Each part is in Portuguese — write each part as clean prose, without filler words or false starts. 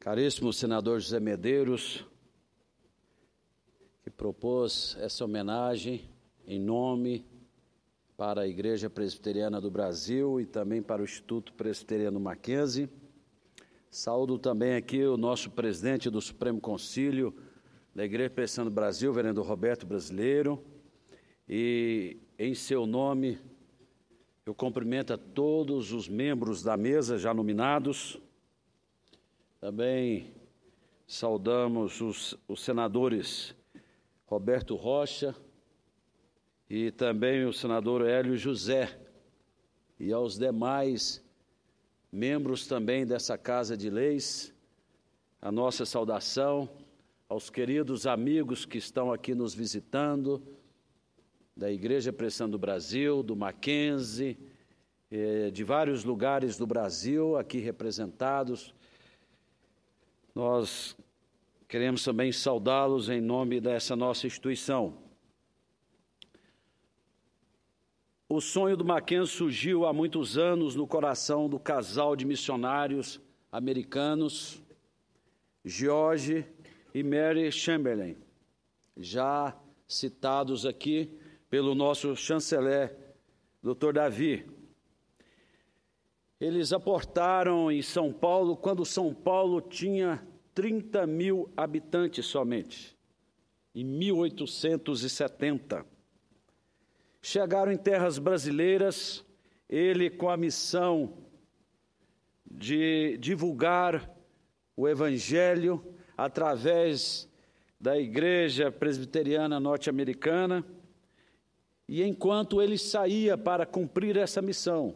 Caríssimo senador José Medeiros, que propôs essa homenagem em nome para a Igreja Presbiteriana do Brasil e também para o Instituto Presbiteriano Mackenzie. Saúdo também aqui o nosso presidente do Supremo Concílio da Igreja Presbiteriana do Brasil, vereador Roberto Brasileiro, e em seu nome eu cumprimento a todos os membros da mesa já nominados. Também saudamos os senadores Roberto Rocha e também o senador Hélio José e aos demais membros também dessa Casa de Leis, a nossa saudação aos queridos amigos que estão aqui nos visitando, da Igreja Presbiteriana do Brasil, do Mackenzie, de vários lugares do Brasil aqui representados. Nós queremos também saudá-los em nome dessa nossa instituição. O sonho do Mackenzie surgiu há muitos anos no coração do casal de missionários americanos, George e Mary Chamberlain, já citados aqui pelo nosso chanceler, Dr. Davi. Eles aportaram em São Paulo quando São Paulo tinha 30 mil habitantes somente, em 1870. Chegaram em terras brasileiras, ele com a missão de divulgar o Evangelho através da Igreja Presbiteriana Norte-Americana, e enquanto ele saía para cumprir essa missão,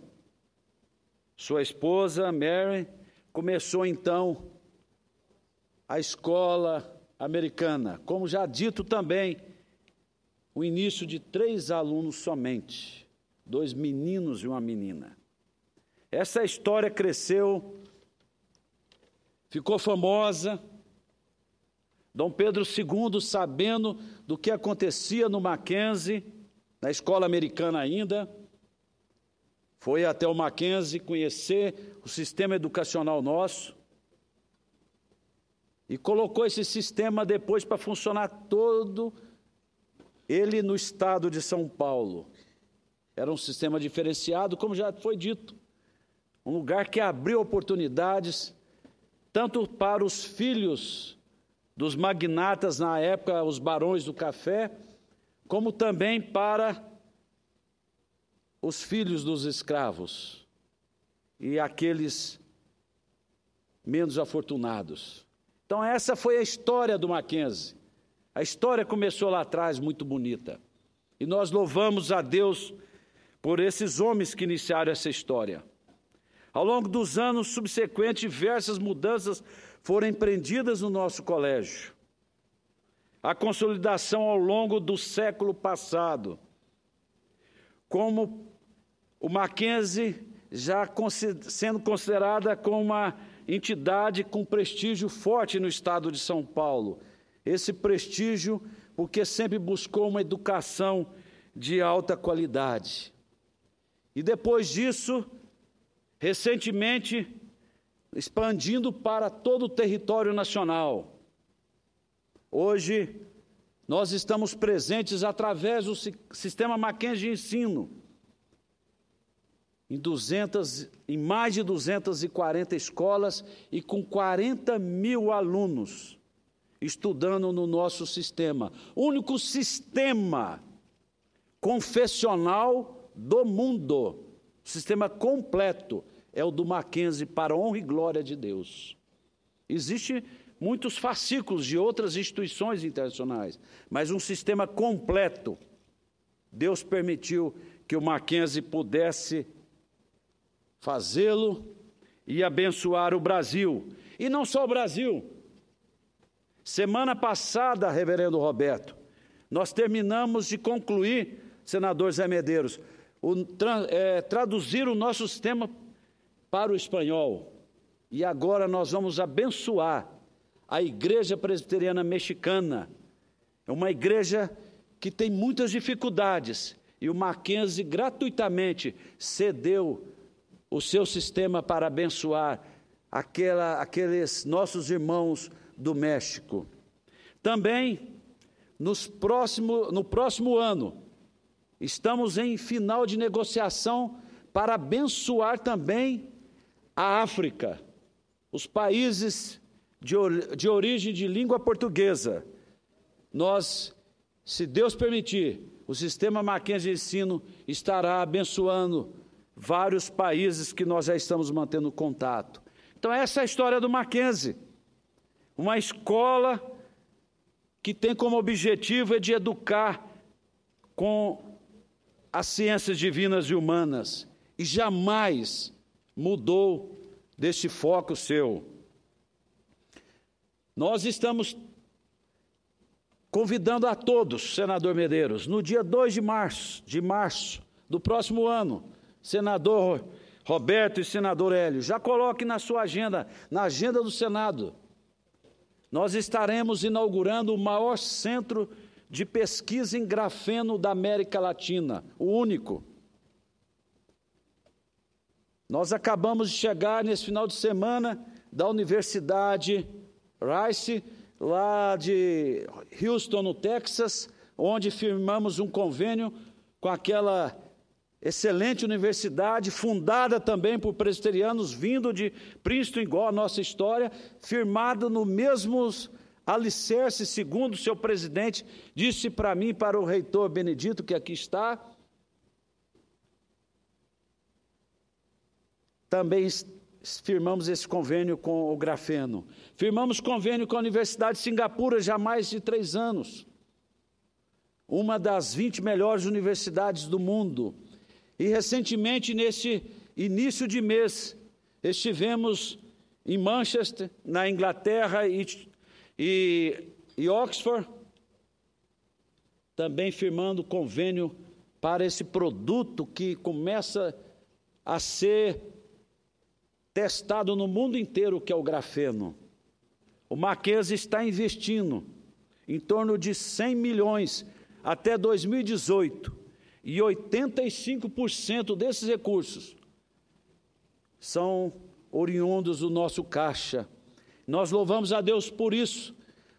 sua esposa, Mary, começou então a escola americana, como já dito também, o início de 3 alunos somente, 2 meninos e uma menina. Essa história cresceu, ficou famosa. Dom Pedro II, sabendo do que acontecia no Mackenzie, na escola americana ainda, foi até o Mackenzie conhecer o sistema educacional nosso e colocou esse sistema depois para funcionar todo ele no estado de São Paulo. Era um sistema diferenciado, como já foi dito, um lugar que abriu oportunidades tanto para os filhos dos magnatas na época, os barões do café, como também para os filhos dos escravos e aqueles menos afortunados. Então essa foi a história do Mackenzie. A história começou lá atrás, muito bonita. E nós louvamos a Deus por esses homens que iniciaram essa história. Ao longo dos anos subsequentes, diversas mudanças foram empreendidas no nosso colégio. A consolidação ao longo do século passado, como o Mackenzie já sendo considerada como uma entidade com prestígio forte no estado de São Paulo. Esse prestígio porque sempre buscou uma educação de alta qualidade. E depois disso, recentemente, expandindo para todo o território nacional. Hoje, nós estamos presentes através do sistema Mackenzie de ensino, em mais de 240 escolas e com 40 mil alunos estudando no nosso sistema. O único sistema confessional do mundo, sistema completo, é o do Mackenzie, para a honra e glória de Deus. Existem muitos fascículos de outras instituições internacionais, mas um sistema completo, Deus permitiu que o Mackenzie pudesse fazê-lo e abençoar o Brasil. E não só o Brasil. Semana passada, reverendo Roberto, nós terminamos de concluir, senador Zé Medeiros, traduzir o nosso sistema para o espanhol. E agora nós vamos abençoar a Igreja Presbiteriana Mexicana. É uma igreja que tem muitas dificuldades, e o Mackenzie gratuitamente cedeu o seu sistema para abençoar aqueles nossos irmãos do México. Também, no próximo ano, estamos em final de negociação para abençoar também a África, os países de origem de língua portuguesa. Nós, se Deus permitir, o Sistema Mackenzie de Ensino estará abençoando vários países que nós já estamos mantendo contato. Então, essa é a história do Mackenzie, uma escola que tem como objetivo de educar com as ciências divinas e humanas, e jamais mudou deste foco seu. Nós estamos convidando a todos, senador Medeiros, no dia 2 de março do próximo ano, senador Roberto e senador Hélio, já coloque na sua agenda, na agenda do Senado, nós estaremos inaugurando o maior centro de pesquisa em grafeno da América Latina, o único. Nós acabamos de chegar nesse final de semana da Universidade Rice, lá de Houston, no Texas, onde firmamos um convênio com aquela excelente universidade, fundada também por presbiterianos, vindo de Princeton, igual a nossa história, firmado no mesmos alicerce, segundo o seu presidente disse para mim, para o reitor Benedito, que aqui está. Também firmamos esse convênio com o grafeno. Firmamos convênio com a Universidade de Singapura já há mais de 3 anos. Uma das 20 melhores universidades do mundo. E recentemente, nesse início de mês, estivemos em Manchester, na Inglaterra, e Oxford, também firmando convênio para esse produto que começa a ser testado no mundo inteiro, que é o grafeno. O Mackenzie está investindo em torno de 100 milhões até 2018, e 85% desses recursos são oriundos do nosso caixa. Nós louvamos a Deus por isso,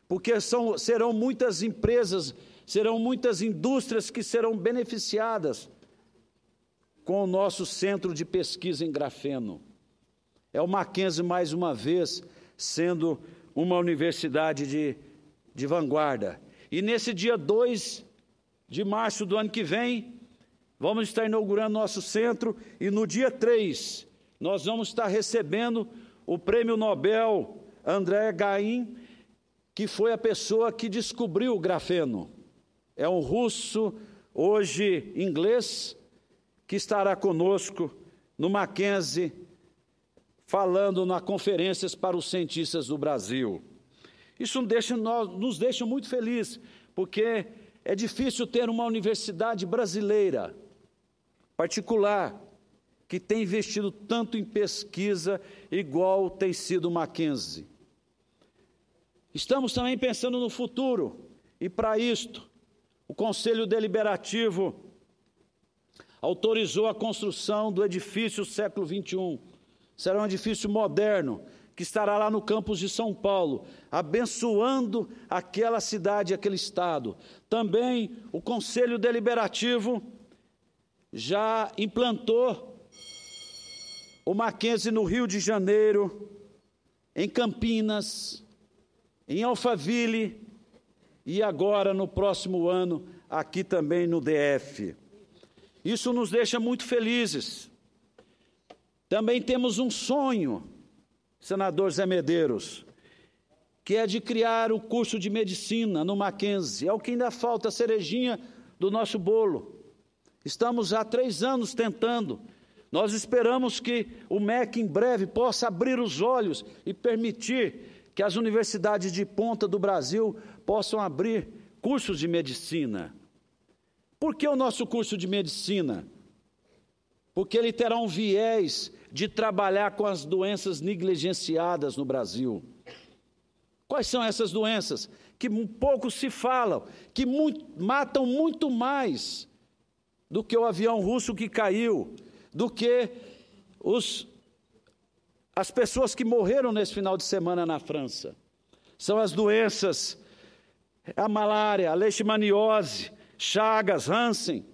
porque serão muitas empresas, serão muitas indústrias que serão beneficiadas com o nosso centro de pesquisa em grafeno. É o Mackenzie, mais uma vez, sendo uma universidade de vanguarda. E nesse dia 2 de março do ano que vem, vamos estar inaugurando nosso centro, e no dia 3, nós vamos estar recebendo o Prêmio Nobel André Gaim, que foi a pessoa que descobriu o grafeno. É um russo, hoje inglês, que estará conosco no Mackenzie, falando nas conferências para os cientistas do Brasil. Isso nos deixa muito felizes, porque é difícil ter uma universidade brasileira, particular, que tem investido tanto em pesquisa, igual tem sido o Mackenzie. Estamos também pensando no futuro, e para isto, o Conselho Deliberativo autorizou a construção do edifício século XXI. Será um edifício moderno, que estará lá no campus de São Paulo, abençoando aquela cidade, aquele estado. Também o Conselho Deliberativo já implantou o Mackenzie no Rio de Janeiro, em Campinas, em Alphaville, e agora, no próximo ano, aqui também no DF. Isso nos deixa muito felizes. Também temos um sonho, senador Zé Medeiros, que é de criar o curso de medicina no Mackenzie. É o que ainda falta, a cerejinha do nosso bolo. Estamos há 3 anos tentando. Nós esperamos que o MEC em breve possa abrir os olhos e permitir que as universidades de ponta do Brasil possam abrir cursos de medicina. Por que o nosso curso de medicina? Porque ele terá um viés de trabalhar com as doenças negligenciadas no Brasil. Quais são essas doenças? Que pouco se falam, que matam muito mais do que o avião russo que caiu, do que os as pessoas que morreram nesse final de semana na França. São as doenças, a malária, a leishmaniose, Chagas, Hansen,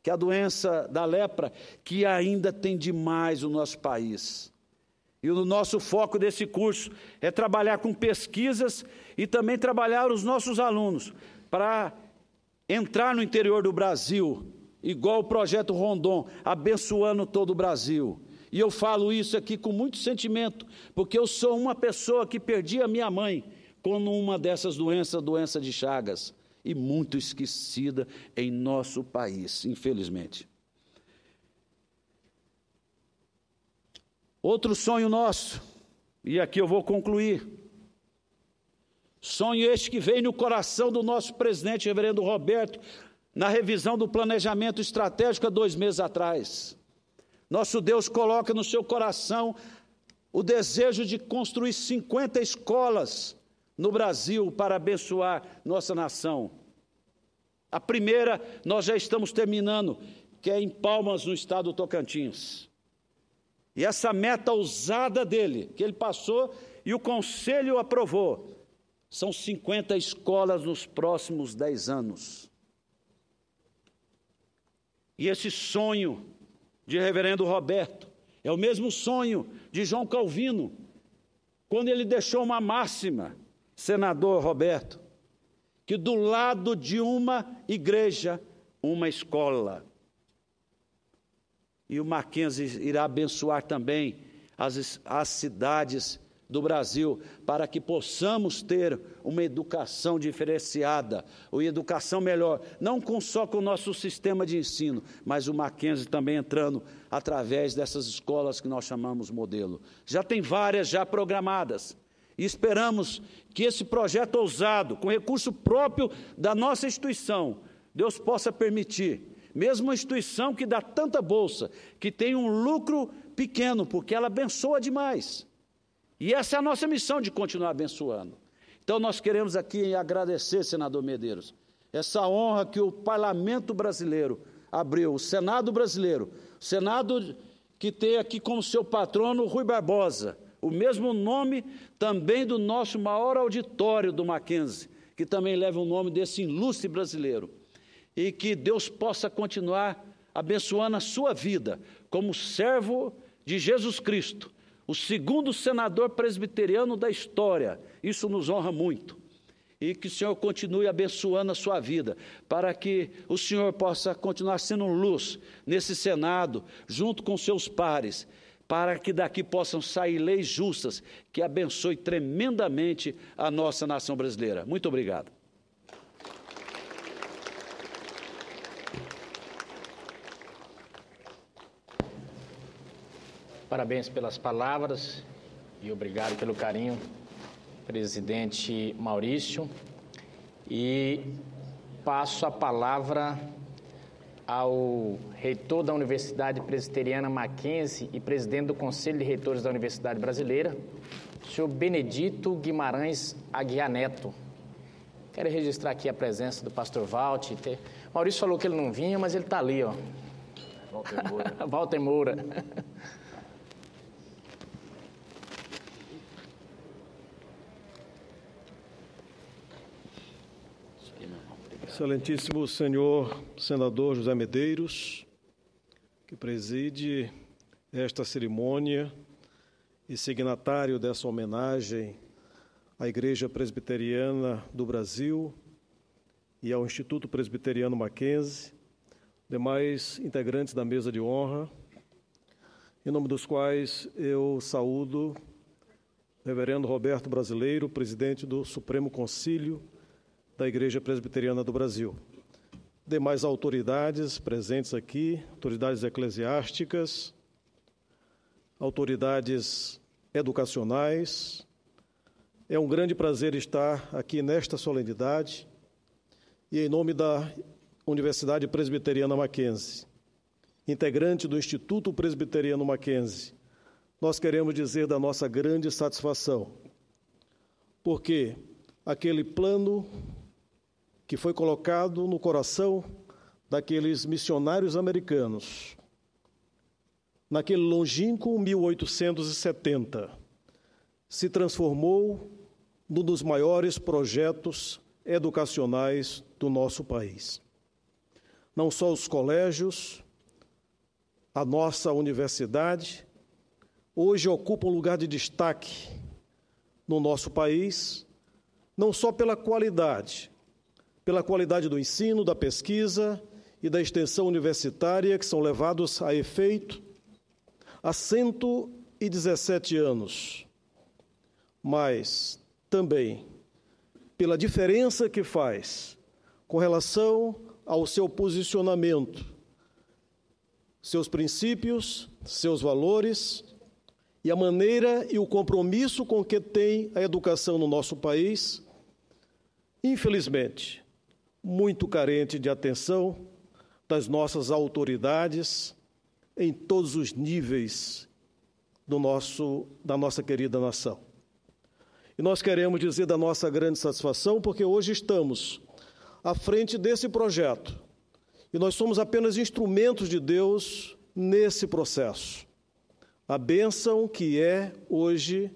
que é a doença da lepra, que ainda tem demais no nosso país. E o nosso foco desse curso é trabalhar com pesquisas e também trabalhar os nossos alunos para entrar no interior do Brasil, igual o Projeto Rondon, abençoando todo o Brasil. E eu falo isso aqui com muito sentimento, porque eu sou uma pessoa que perdi a minha mãe com uma dessas doenças, doença de Chagas, e muito esquecida em nosso país, infelizmente. Outro sonho nosso, e aqui eu vou concluir, sonho este que veio no coração do nosso presidente, reverendo Roberto, na revisão do planejamento estratégico há 2 meses atrás. Nosso Deus coloca no seu coração o desejo de construir 50 escolas no Brasil para abençoar nossa nação. A primeira nós já estamos terminando, que é em Palmas, no estado do Tocantins. E essa meta ousada dele, que ele passou e o Conselho aprovou, são 50 escolas nos próximos 10 anos. E esse sonho de reverendo Roberto é o mesmo sonho de João Calvino, quando ele deixou uma máxima, senador Roberto, que do lado de uma igreja, uma escola. E o Mackenzie irá abençoar também as cidades do Brasil, para que possamos ter uma educação diferenciada, uma educação melhor, não só com o nosso sistema de ensino, mas o Mackenzie também entrando através dessas escolas que nós chamamos modelo. Já tem várias já programadas, e esperamos que esse projeto ousado, com recurso próprio da nossa instituição, Deus possa permitir, mesmo uma instituição que dá tanta bolsa, que tem um lucro pequeno, porque ela abençoa demais. E essa é a nossa missão, de continuar abençoando. Então nós queremos aqui agradecer, senador Medeiros, essa honra que o Parlamento brasileiro abriu, o Senado brasileiro, o Senado que tem aqui como seu patrono Rui Barbosa, o mesmo nome também do nosso maior auditório do Mackenzie, que também leva o nome desse ilustre brasileiro. E que Deus possa continuar abençoando a sua vida como servo de Jesus Cristo, o segundo senador presbiteriano da história. Isso nos honra muito. E que o Senhor continue abençoando a sua vida, para que o Senhor possa continuar sendo luz nesse Senado, junto com seus pares, para que daqui possam sair leis justas que abençoem tremendamente a nossa nação brasileira. Muito obrigado. Parabéns pelas palavras e obrigado pelo carinho, presidente Maurício. E passo a palavra ao reitor da Universidade Presbiteriana Mackenzie e presidente do Conselho de Reitores da Universidade Brasileira, o senhor Benedito Guimarães Aguiar Neto. Quero registrar aqui a presença do pastor Walter. Maurício falou que ele não vinha, mas ele está ali, ó. Walter Moura. Walter Moura. Excelentíssimo senhor senador José Medeiros, que preside esta cerimônia e signatário dessa homenagem à Igreja Presbiteriana do Brasil e ao Instituto Presbiteriano Mackenzie, demais integrantes da mesa de honra, em nome dos quais eu saúdo o reverendo Roberto Brasileiro, presidente do Supremo Concílio da Igreja Presbiteriana do Brasil. Demais autoridades presentes aqui, autoridades eclesiásticas, autoridades educacionais. É um grande prazer estar aqui nesta solenidade e em nome da Universidade Presbiteriana Mackenzie, integrante do Instituto Presbiteriano Mackenzie, nós queremos dizer da nossa grande satisfação, porque aquele plano que foi colocado no coração daqueles missionários americanos, naquele longínquo 1870, se transformou num dos maiores projetos educacionais do nosso país. Não só os colégios, a nossa universidade, hoje ocupa um lugar de destaque no nosso país, não só pela qualidade do ensino, da pesquisa e da extensão universitária que são levados a efeito há 117 anos, mas também pela diferença que faz com relação ao seu posicionamento, seus princípios, seus valores e a maneira e o compromisso com que tem a educação no nosso país, infelizmente, muito carente de atenção das nossas autoridades em todos os níveis da nossa querida nação. E nós queremos dizer da nossa grande satisfação, porque hoje estamos à frente desse projeto e nós somos apenas instrumentos de Deus nesse processo. A bênção que é hoje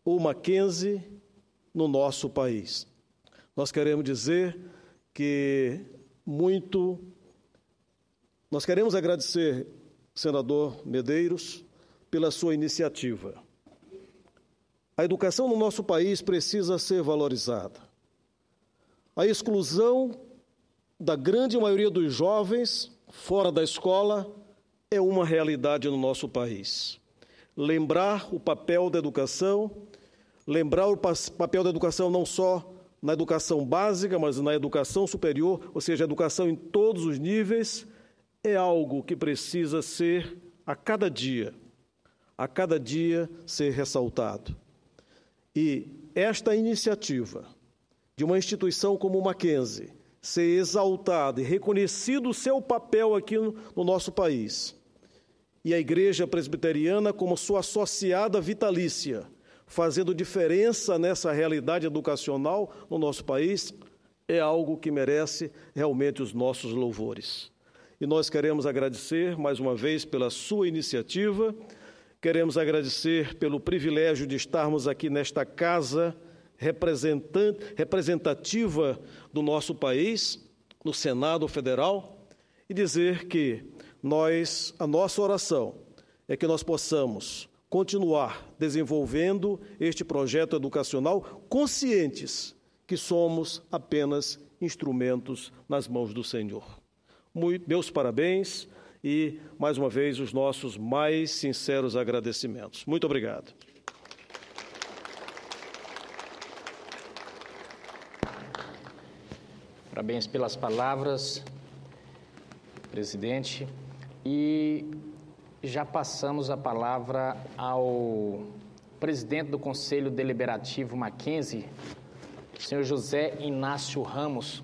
o Mackenzie no nosso país. Nós queremos dizer que nós queremos agradecer, senador Medeiros, pela sua iniciativa. A educação no nosso país precisa ser valorizada. A exclusão da grande maioria dos jovens fora da escola é uma realidade no nosso país. Lembrar o papel da educação, lembrar o papel da educação não só na educação básica, mas na educação superior, ou seja, a educação em todos os níveis, é algo que precisa ser, a cada dia ser ressaltado. E esta iniciativa de uma instituição como o Mackenzie ser exaltada e reconhecido o seu papel aqui no nosso país, e a Igreja Presbiteriana como sua associada vitalícia, fazendo diferença nessa realidade educacional no nosso país, é algo que merece realmente os nossos louvores. E nós queremos agradecer, mais uma vez, pela sua iniciativa, queremos agradecer pelo privilégio de estarmos aqui nesta casa representativa do nosso país, no Senado Federal, e dizer que a nossa oração é que nós possamos continuar desenvolvendo este projeto educacional, conscientes que somos apenas instrumentos nas mãos do Senhor. Meus parabéns e, mais uma vez, os nossos mais sinceros agradecimentos. Muito obrigado. Parabéns pelas palavras, presidente. E já passamos a palavra ao presidente do Conselho Deliberativo Mackenzie, senhor José Inácio Ramos.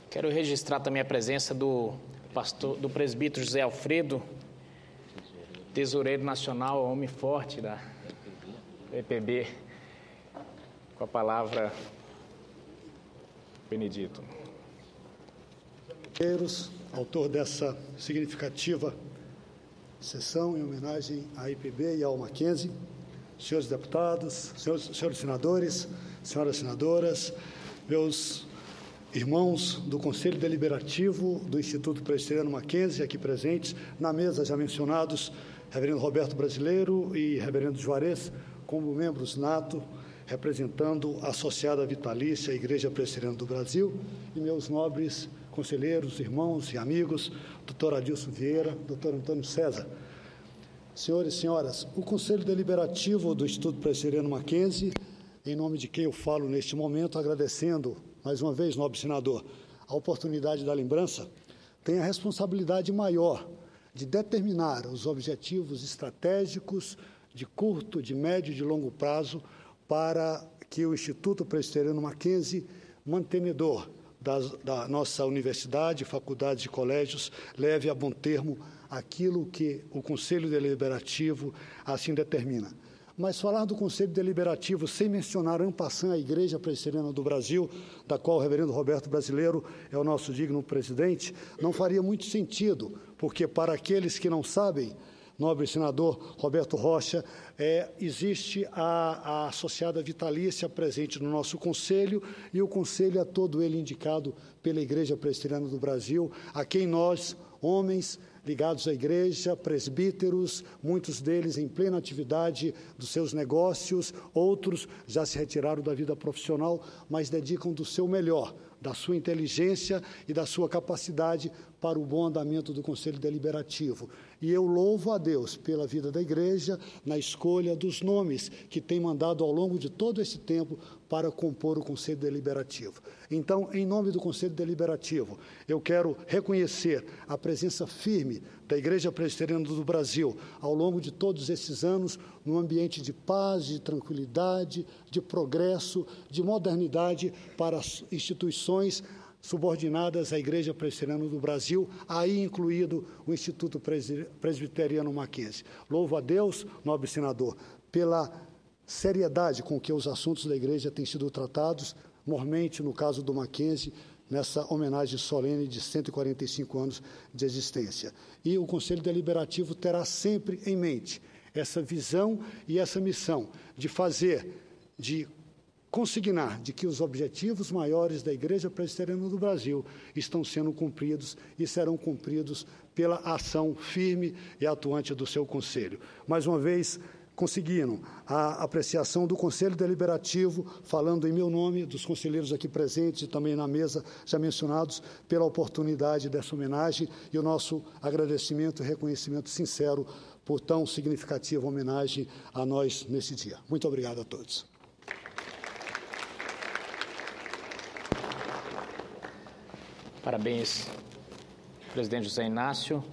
Quero registrar também a presença do presbítero José Alfredo, tesoureiro nacional, homem forte da EPB, com a palavra, Benedito. Autor dessa significativa sessão em homenagem à IPB e ao Mackenzie, senhores deputados, senhores senadores, senhoras senadoras, meus irmãos do Conselho Deliberativo do Instituto Presbiteriano Mackenzie, aqui presentes, na mesa já mencionados, reverendo Roberto Brasileiro e reverendo Juarez, como membros nato, representando a Associada Vitalícia Igreja Presbiteriana do Brasil, e meus nobres conselheiros, irmãos e amigos, doutor Adilson Vieira, doutor Antônio César. Senhores e senhoras, o Conselho Deliberativo do Instituto Presbiteriano Mackenzie, em nome de quem eu falo neste momento, agradecendo, mais uma vez, nobre senador, a oportunidade da lembrança, tem a responsabilidade maior de determinar os objetivos estratégicos de curto, de médio e de longo prazo para que o Instituto Presbiteriano Mackenzie, mantenedor da nossa universidade, faculdades e colégios, leve a bom termo aquilo que o Conselho Deliberativo assim determina. Mas falar do Conselho Deliberativo sem mencionar en passant a Igreja Presbiteriana do Brasil, da qual o reverendo Roberto Brasileiro é o nosso digno presidente, não faria muito sentido, porque para aqueles que não sabem, nobre senador Roberto Rocha, existe a associada vitalícia presente no nosso Conselho, e o Conselho é todo ele indicado pela Igreja Presbiteriana do Brasil, a quem nós, homens ligados à Igreja, presbíteros, muitos deles em plena atividade dos seus negócios, outros já se retiraram da vida profissional, mas dedicam do seu melhor, da sua inteligência e da sua capacidade para o bom andamento do Conselho Deliberativo. E eu louvo a Deus pela vida da Igreja, na escolha dos nomes que tem mandado ao longo de todo esse tempo para compor o Conselho Deliberativo. Então, em nome do Conselho Deliberativo, eu quero reconhecer a presença firme da Igreja Presbiteriana do Brasil ao longo de todos esses anos, num ambiente de paz, de tranquilidade, de progresso, de modernidade para as instituições subordinadas à Igreja Presbiteriana do Brasil, aí incluído o Instituto Presbiteriano Mackenzie. Louvo a Deus, nobre senador, pela seriedade com que os assuntos da Igreja têm sido tratados, mormente no caso do Mackenzie, nessa homenagem solene de 145 anos de existência. E o Conselho Deliberativo terá sempre em mente essa visão e essa missão de consignar de que os objetivos maiores da Igreja Presbiteriana do Brasil estão sendo cumpridos e serão cumpridos pela ação firme e atuante do seu Conselho. Mais uma vez, conseguiram a apreciação do Conselho Deliberativo, falando em meu nome, dos conselheiros aqui presentes e também na mesa já mencionados, pela oportunidade dessa homenagem e o nosso agradecimento e reconhecimento sincero por tão significativa homenagem a nós nesse dia. Muito obrigado a todos. Parabéns, presidente José Inácio.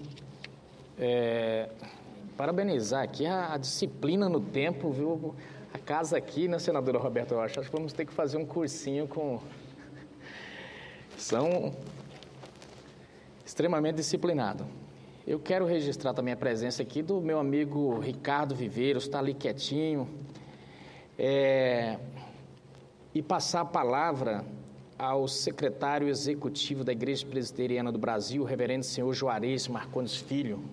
Parabenizar aqui a disciplina no tempo, viu? A casa aqui, né, senadora Roberta Rocha? Acho que vamos ter que fazer um cursinho com... São extremamente disciplinados. Eu quero registrar também a presença aqui do meu amigo Ricardo Viveiros, está ali quietinho, e passar a palavra ao secretário executivo da Igreja Presbiteriana do Brasil, o reverendo senhor Juarez Marcondes Filho,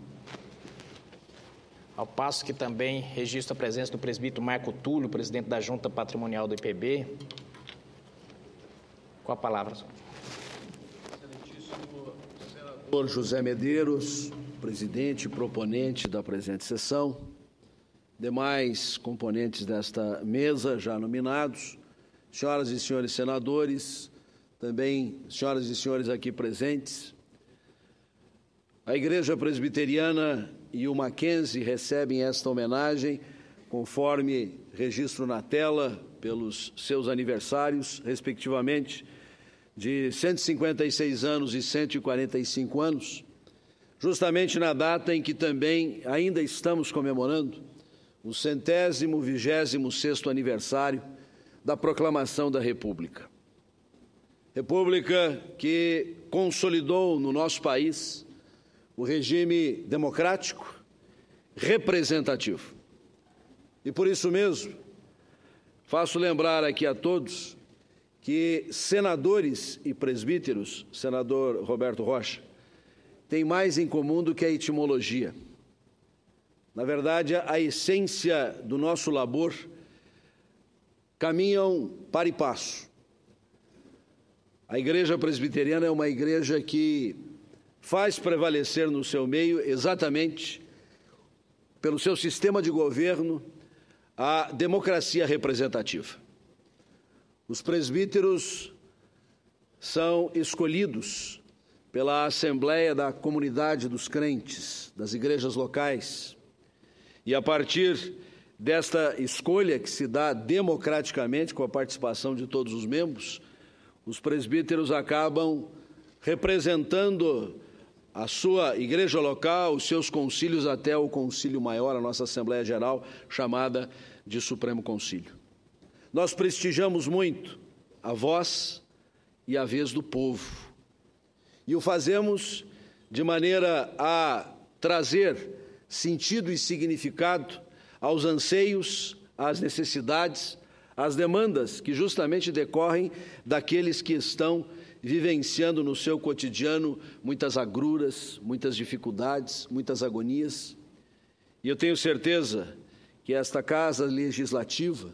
ao passo que também registro a presença do presbítero Marco Túlio, presidente da Junta Patrimonial do IPB. Com a palavra. Excelentíssimo senador José Medeiros, presidente e proponente da presente sessão, demais componentes desta mesa já nominados, senhoras e senhores senadores, também senhoras e senhores aqui presentes, a Igreja Presbiteriana e o Mackenzie recebem esta homenagem, conforme registro na tela, pelos seus aniversários, respectivamente, de 156 anos e 145 anos, justamente na data em que também ainda estamos comemorando o 126º aniversário da proclamação da República. República que consolidou no nosso país o regime democrático, representativo. E por isso mesmo, faço lembrar aqui a todos que senadores e presbíteros, senador Roberto Rocha, têm mais em comum do que a etimologia. Na verdade, a essência do nosso labor caminham para e passo. A Igreja Presbiteriana é uma igreja que faz prevalecer no seu meio, exatamente pelo seu sistema de governo, a democracia representativa. Os presbíteros são escolhidos pela Assembleia da Comunidade dos Crentes, das igrejas locais, e a partir desta escolha que se dá democraticamente, com a participação de todos os membros, os presbíteros acabam representando a sua igreja local, os seus concílios até o concílio maior, a nossa Assembleia Geral, chamada de Supremo Concílio. Nós prestigiamos muito a voz e a vez do povo, e o fazemos de maneira a trazer sentido e significado aos anseios, às necessidades, às demandas que justamente decorrem daqueles que estão vivenciando no seu cotidiano muitas agruras, muitas dificuldades, muitas agonias. E eu tenho certeza que esta Casa Legislativa,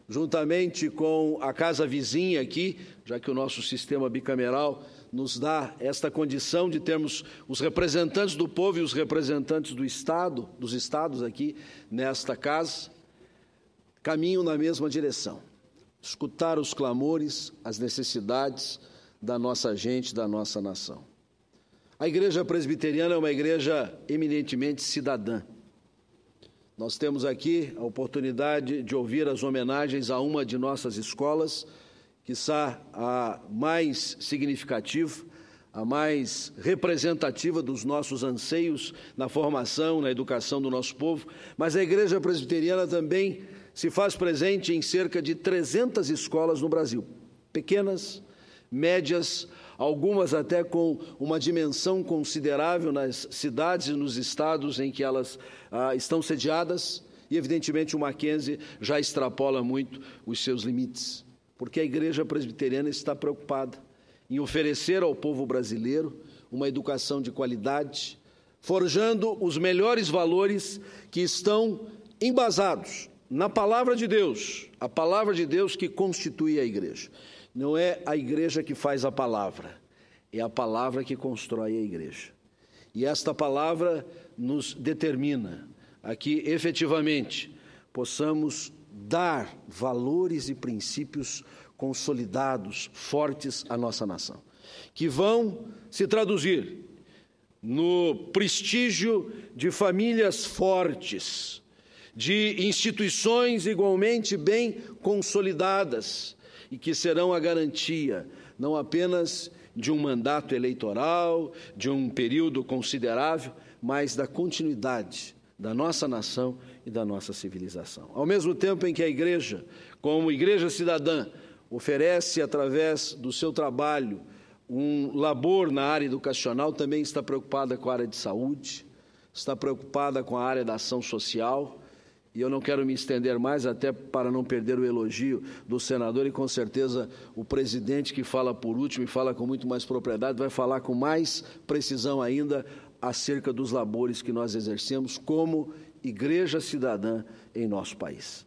juntamente com a casa vizinha aqui, já que o nosso sistema bicameral nos dá esta condição de termos os representantes do povo e os representantes do Estado, dos estados aqui nesta casa, caminham na mesma direção. Escutar os clamores, as necessidades da nossa gente, da nossa nação. A Igreja Presbiteriana é uma igreja eminentemente cidadã. Nós temos aqui a oportunidade de ouvir as homenagens a uma de nossas escolas, quiçá a mais significativa, a mais representativa dos nossos anseios na formação, na educação do nosso povo, mas a Igreja Presbiteriana também se faz presente em cerca de 300 escolas no Brasil, pequenas, médias, algumas até com uma dimensão considerável nas cidades e nos estados em que elas estão sediadas, e evidentemente o Mackenzie já extrapola muito os seus limites, porque a Igreja Presbiteriana está preocupada em oferecer ao povo brasileiro uma educação de qualidade, forjando os melhores valores que estão embasados na Palavra de Deus, a Palavra de Deus que constitui a Igreja. Não é a Igreja que faz a palavra, é a palavra que constrói a Igreja. E esta palavra nos determina a que, efetivamente, possamos dar valores e princípios consolidados, fortes à nossa nação, que vão se traduzir no prestígio de famílias fortes, de instituições igualmente bem consolidadas, e que serão a garantia não apenas de um mandato eleitoral, de um período considerável, mas da continuidade da nossa nação e da nossa civilização. Ao mesmo tempo em que a Igreja, como Igreja cidadã, oferece, através do seu trabalho, um labor na área educacional, também está preocupada com a área de saúde, está preocupada com a área da ação social. E eu não quero me estender mais, até para não perder o elogio do senador, e com certeza o presidente, que fala por último e fala com muito mais propriedade, vai falar com mais precisão ainda acerca dos labores que nós exercemos como igreja cidadã em nosso país.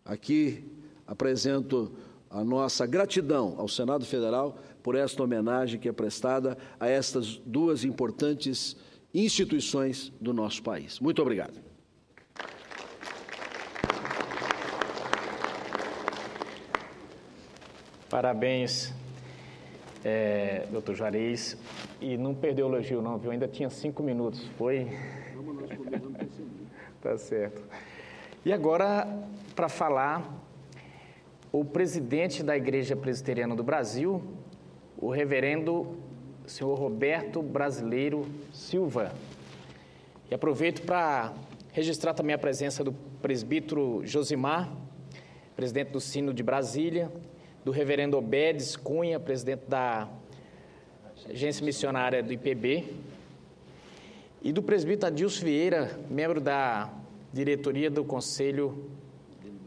Aqui apresento a nossa gratidão ao Senado Federal por esta homenagem que é prestada a estas duas importantes instituições do nosso país. Muito obrigado. Parabéns, doutor Juarez. E não perdeu o elogio não, viu? Ainda tinha 5 minutos, foi? Tá certo. E agora, para falar, o presidente da Igreja Presbiteriana do Brasil, o reverendo senhor Roberto Brasileiro Silva. E aproveito para registrar também a presença do presbítero Josimar, presidente do Sínodo de Brasília, do reverendo Obedes Cunha, presidente da Agência Missionária do IPB, e do presbítero Adilson Vieira, membro da diretoria do Conselho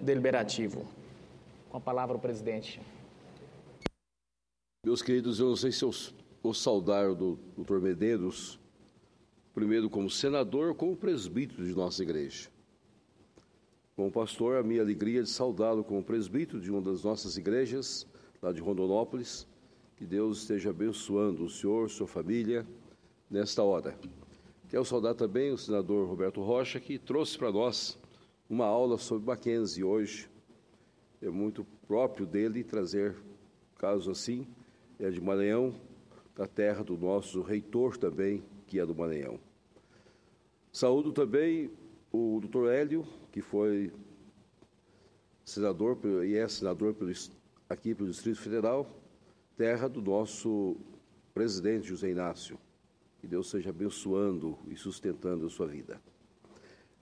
Deliberativo. Com a palavra o presidente. Meus queridos, eu não sei se eu vou saudar o doutor Medeiros, primeiro como senador ou como presbítero de nossa igreja. Como pastor, a minha alegria de saudá-lo como presbítero de uma das nossas igrejas, lá de Rondonópolis. Que Deus esteja abençoando o senhor, sua família, nesta hora. Quero saudar também o senador Roberto Rocha, que trouxe para nós uma aula sobre Mackenzie hoje. É muito próprio dele trazer casos assim, é de Maranhão, da terra do nosso reitor também, que é do Maranhão. Saúdo também o doutor Hélio, que foi senador e é senador aqui pelo Distrito Federal, terra do nosso presidente José Inácio. Que Deus seja abençoando e sustentando a sua vida.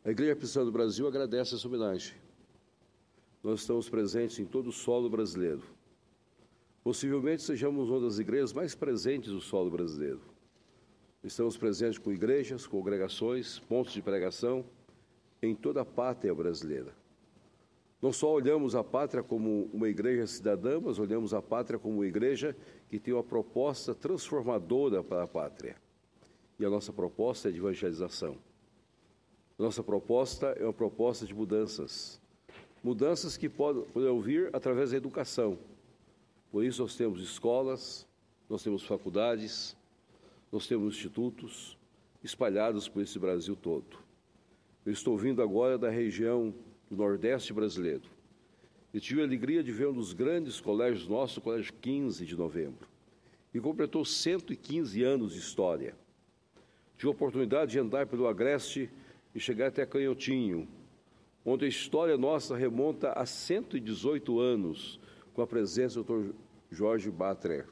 A Igreja Presbiteriana do Brasil agradece essa homenagem. Nós estamos presentes em todo o solo brasileiro. Possivelmente sejamos uma das igrejas mais presentes do solo brasileiro. Estamos presentes com igrejas, congregações, pontos de pregação em toda a pátria brasileira. Não só olhamos a pátria como uma igreja cidadã, mas olhamos a pátria como uma igreja que tem uma proposta transformadora para a pátria. E a nossa proposta é de evangelização. A nossa proposta é uma proposta de mudanças. Mudanças que poderão vir através da educação. Por isso nós temos escolas, nós temos faculdades, nós temos institutos espalhados por esse Brasil todo. Eu estou vindo agora da região do Nordeste brasileiro. E tive a alegria de ver um dos grandes colégios nossos, o Colégio 15 de Novembro, e completou 115 anos de história. Tive a oportunidade de andar pelo Agreste e chegar até Canhotinho, onde a história nossa remonta a 118 anos, com a presença do Dr. Jorge Butler,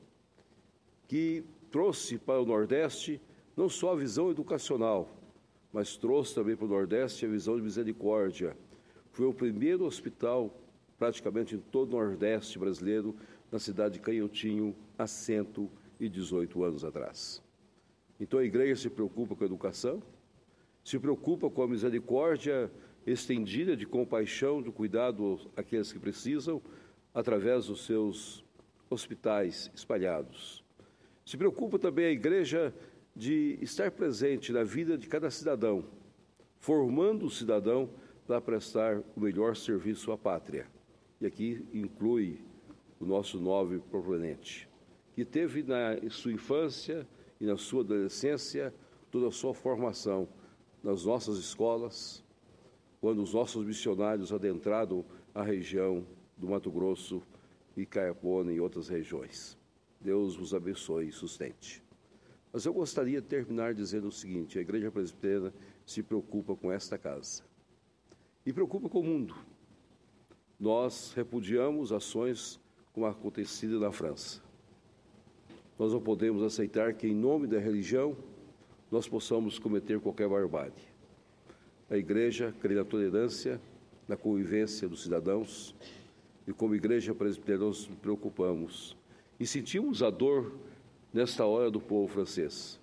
que trouxe para o Nordeste não só a visão educacional, mas trouxe também para o Nordeste a visão de misericórdia. Foi o primeiro hospital, praticamente em todo o Nordeste brasileiro, na cidade de Canhotinho, há 118 anos atrás. Então a igreja se preocupa com a educação, se preocupa com a misericórdia estendida de compaixão, de cuidado àqueles que precisam, através dos seus hospitais espalhados. Se preocupa também a igreja de estar presente na vida de cada cidadão, formando o cidadão para prestar o melhor serviço à pátria. E aqui inclui o nosso nobre proponente, que teve na sua infância e na sua adolescência toda a sua formação nas nossas escolas, quando os nossos missionários adentraram a região do Mato Grosso e Caiapona e outras regiões. Deus vos abençoe e sustente. Mas eu gostaria de terminar dizendo o seguinte: a Igreja Presbiteriana se preocupa com esta casa e preocupa com o mundo. Nós repudiamos ações como a acontecida na França. Nós não podemos aceitar que, em nome da religião, nós possamos cometer qualquer barbárie. A Igreja crê na tolerância, na convivência dos cidadãos, e como Igreja Presbiteriana nós nos preocupamos e sentimos a dor nesta hora do povo francês.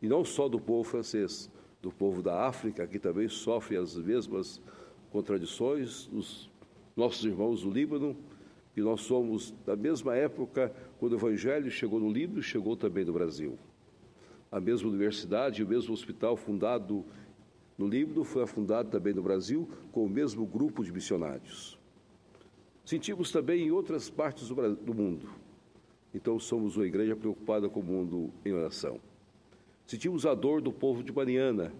E não só do povo francês, do povo da África, que também sofre as mesmas contradições, dos nossos irmãos do Líbano, e nós somos da mesma época, quando o Evangelho chegou no Líbano, chegou também no Brasil. A mesma universidade, o mesmo hospital fundado no Líbano, foi fundado também no Brasil, com o mesmo grupo de missionários. Sentimos também em outras partes do mundo. Então somos uma igreja preocupada com o mundo em oração. Sentimos a dor do povo de Mariana,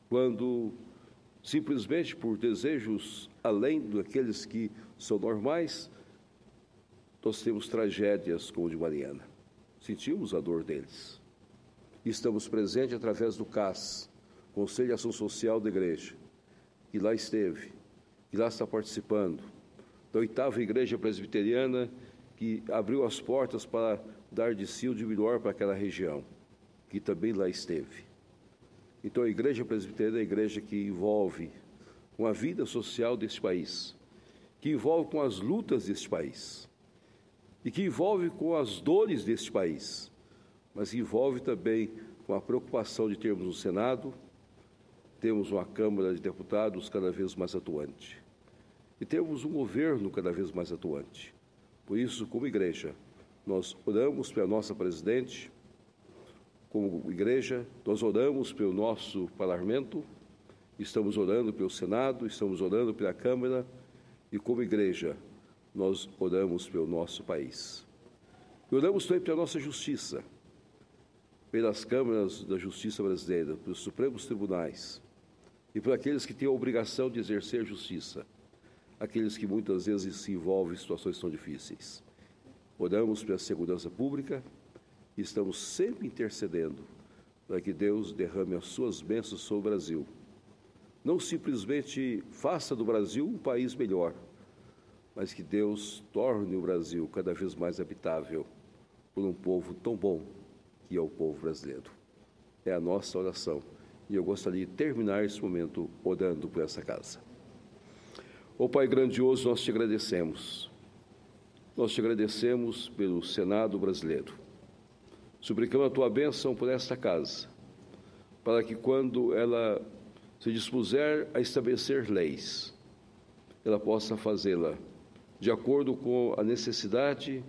quando, simplesmente por desejos além daqueles que são normais, nós temos tragédias como o de Mariana. Sentimos a dor deles. E estamos presentes através do CAS, Conselho de Ação Social da Igreja, que lá esteve, que lá está participando, da 8ª Igreja Presbiteriana, que abriu as portas para dar de si o de melhor para aquela região, que também lá esteve. Então a Igreja Presbiteriana é a igreja que envolve com a vida social deste país, que envolve com as lutas deste país, e que envolve com as dores deste país, mas envolve também com a preocupação de termos um Senado, temos uma Câmara de Deputados cada vez mais atuante, e temos um governo cada vez mais atuante. Por isso, como igreja, nós oramos pela nossa presidente, como igreja, nós oramos pelo nosso parlamento, estamos orando pelo Senado, estamos orando pela Câmara, e como igreja, nós oramos pelo nosso país. E oramos também pela nossa justiça, pelas câmaras da justiça brasileira, pelos supremos tribunais, e por aqueles que têm a obrigação de exercer a justiça, aqueles que muitas vezes se envolvem em situações tão difíceis. Oramos pela segurança pública e estamos sempre intercedendo para que Deus derrame as suas bênçãos sobre o Brasil. Não simplesmente faça do Brasil um país melhor, mas que Deus torne o Brasil cada vez mais habitável por um povo tão bom que é o povo brasileiro. É a nossa oração. E eu gostaria de terminar esse momento orando por essa casa. Ó Pai grandioso, nós te agradecemos. Nós te agradecemos pelo Senado brasileiro. Suplicamos a tua bênção por esta casa, para que quando ela se dispuser a estabelecer leis, ela possa fazê-la de acordo com a necessidade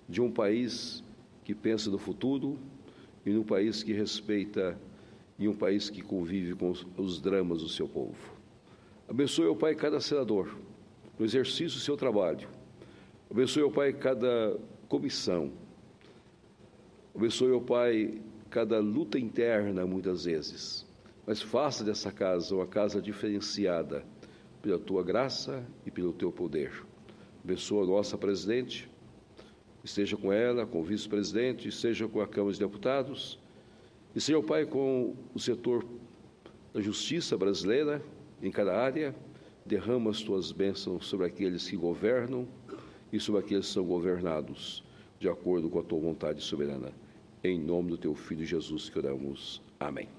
de um país que pensa no futuro e num país que respeita e um país que convive com os dramas do seu povo. Abençoe, ó Pai, cada senador no exercício do seu trabalho. Abençoe, ó Pai, cada comissão. Abençoe, ó Pai, cada luta interna, muitas vezes. Mas faça dessa casa uma casa diferenciada pela Tua graça e pelo Teu poder. Abençoa a nossa presidente, esteja com ela, com o vice-presidente, esteja com a Câmara de Deputados, e seja, ó Pai, com o setor da justiça brasileira, em cada área. Derrama as Tuas bênçãos sobre aqueles que governam e sobre aqueles que são governados, de acordo com a Tua vontade soberana. Em nome do Teu Filho Jesus que oramos. Amém.